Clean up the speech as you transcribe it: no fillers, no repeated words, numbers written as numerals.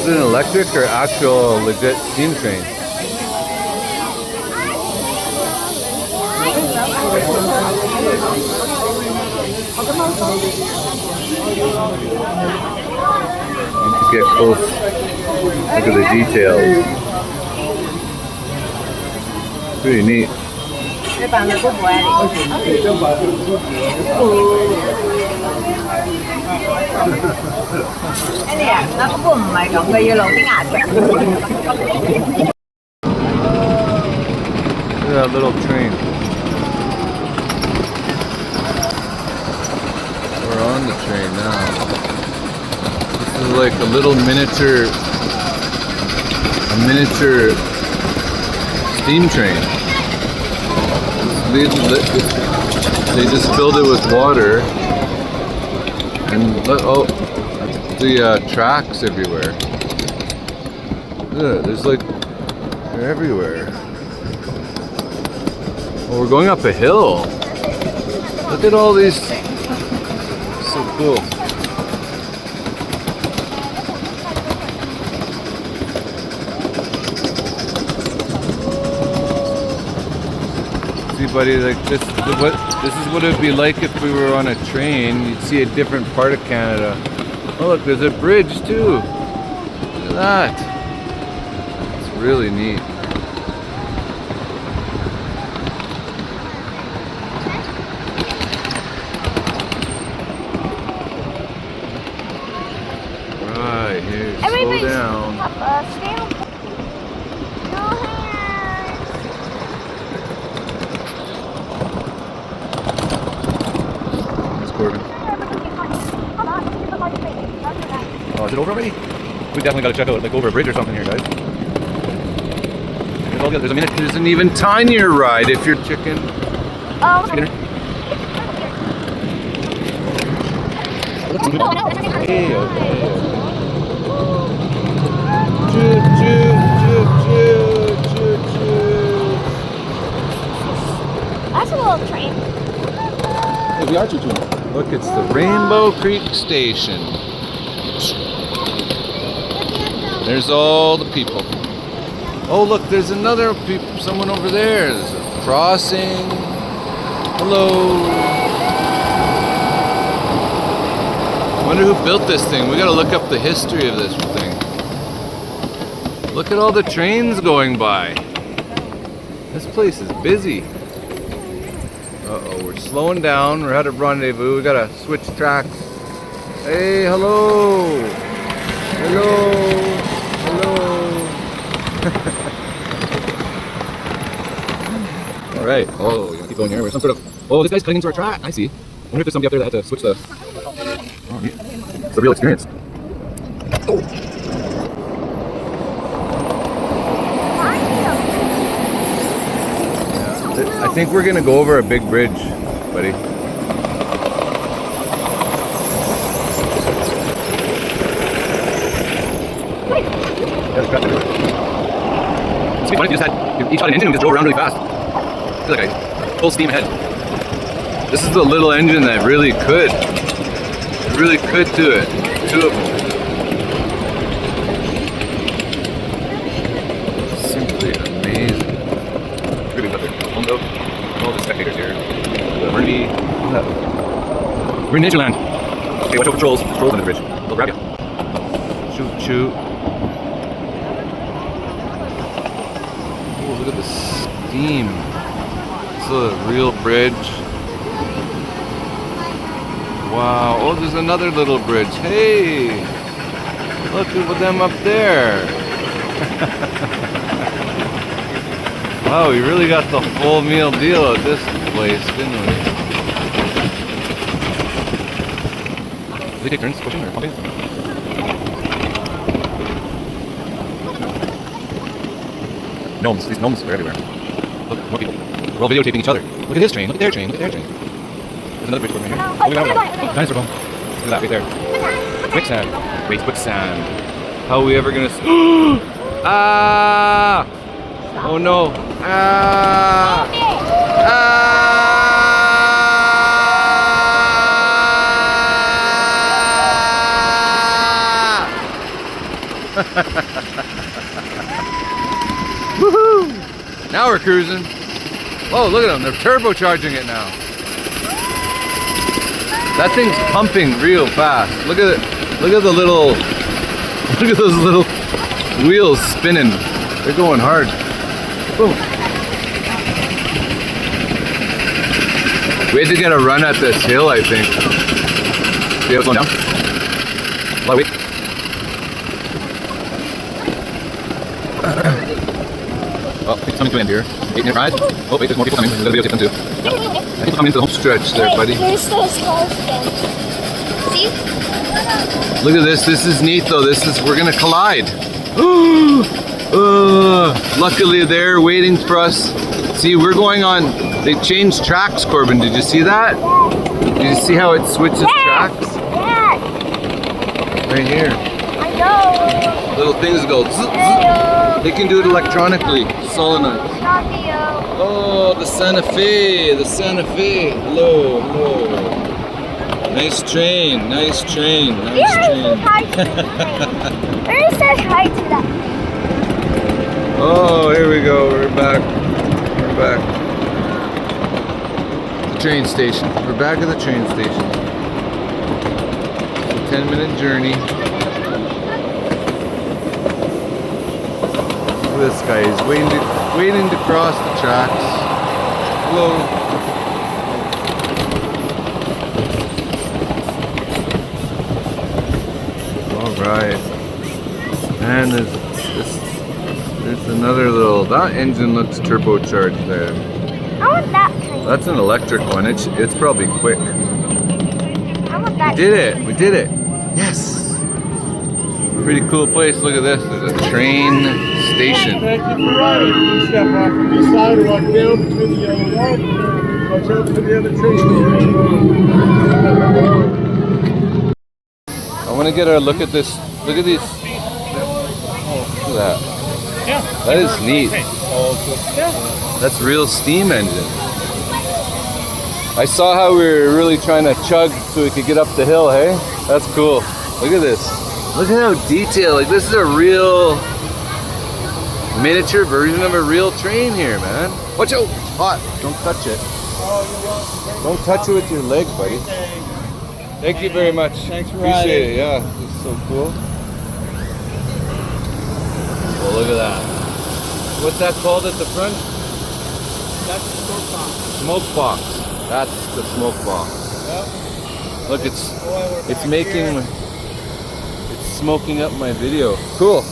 it an electric or actual legit steam train? Need to get close. Look at the details. Pretty neat. Look at that little train. We're on the train now. This is like a little miniature steam train. They just filled it with water and oh, the tracks everywhere. Yeah, there's like, they're everywhere. Oh, we're going up a hill. Look at all these. So cool. See, buddy, like this is what it would be like if we were on a train. You'd see a different part of Canada. Oh, look, there's a bridge too. Look at that. It's really neat. Right here, slow down. Oh, is it over already? We definitely got to check out like over a bridge or something here, guys. There's an even tinier ride if you're chicken. Chicken. Okay, okay. Choo, choo, choo, choo, choo, choo. That's a little train. Hey, we are choo-chooing. Look, it's the Rainbow Creek Station. There's all the people. Oh, look, there's another someone over there. There's a crossing. Hello. Wonder who built this thing. We gotta look up the history of this thing. Look at all the trains going by. This place is busy. Uh-oh, we're slowing down. We're at a rendezvous. We gotta switch tracks. Hey, hello. Hello. Hello. All right. Oh, we're gonna keep going here. We're some sort of. Oh, this guy's cutting into our track. I see. I wonder if there's somebody up there that had to switch the. Oh, neat. It's a real experience. Oh. I think we're gonna go over a big bridge, buddy. It's funny if you just had each had an engine and just drove around really fast. I feel like I full steam ahead. This is the little engine that really could do it. Two of them. Simply amazing. Really love it. All the spectators here. Burnaby. We're in Natureland. Okay, watch out for trolls. Trolls on the bridge. They'll grab you. Shoot, shoot. Oh, look at the steam. This is a real bridge. Wow. Oh, there's another little bridge. Hey! Look at them up there. Wow, we really got the full meal deal at this place, didn't we? Do they take turns pushing or pumping? Gnomes. These gnomes are everywhere. Look, more people. We're all videotaping each other. Look at his train. Look at their train. Look at their train. There's another bridge over here. Oh, we got one. Dinosaur bone. Look at that right there. Quicksand. Wait, quicksand. How are we ever gonna... Ah! Oh no. Ah! Ah! Woohoo! Now we're cruising. Oh, look at them. They're turbocharging it now. That thing's pumping real fast. Look at it. Look at the little. Look at those little wheels spinning. They're going hard. Boom. We had to get a run at this hill, I think. See how it's going down? A lot of weight. Oh, I think something's going in here. 8 minute ride. Oh, wait, there's more people coming. We're going to be able to take them too. People coming into the home stretch there, buddy. Here's those cars again. See? Look at this. This is neat, though. We're going to collide. Luckily, they're waiting for us. See, we're going on. They changed tracks, Corbin. Did you see that? Did you see how it switches tracks? Dad! Right here. I know. Little things go. Zzz, zzz. They can do it electronically. Solenoid. Oh, the Santa Fe. The Santa Fe. Hello, hello. Nice train. Nice train. Nice train. Where says hi to that? Oh, here we go. We're back. We're back. The train station. We're back at the train station. It's a 10-minute journey. Look at this guy. He's waiting to cross the tracks. Hello. All right. And there's another little. That engine looks turbocharged there. I want that train. That's an electric one. It's probably quick. I want that. We did it. We did it. Yes. Pretty cool place. Look at this. There's a train station. Thank you for riding. You can step off from this side or walk down between the yellow line. Watch out for the other train. I want to get a look at this. Look at these. Look at that. Yeah. That is neat. That's real steam engine. I saw how we were really trying to chug so we could get up the hill, hey? That's cool. Look at this. Look at how detailed. Like, this is a real miniature version of a real train here, man. Watch out. It's hot. Don't touch it. Don't touch it with your leg, buddy. Thank you very much. Thanks for Appreciate riding. it. Yeah, this is so cool. Well, look at that. What's that called at the front? That's the smoke box. Smoke box. That's the smoke box. Yep. Look, it's smoking up my video. Cool.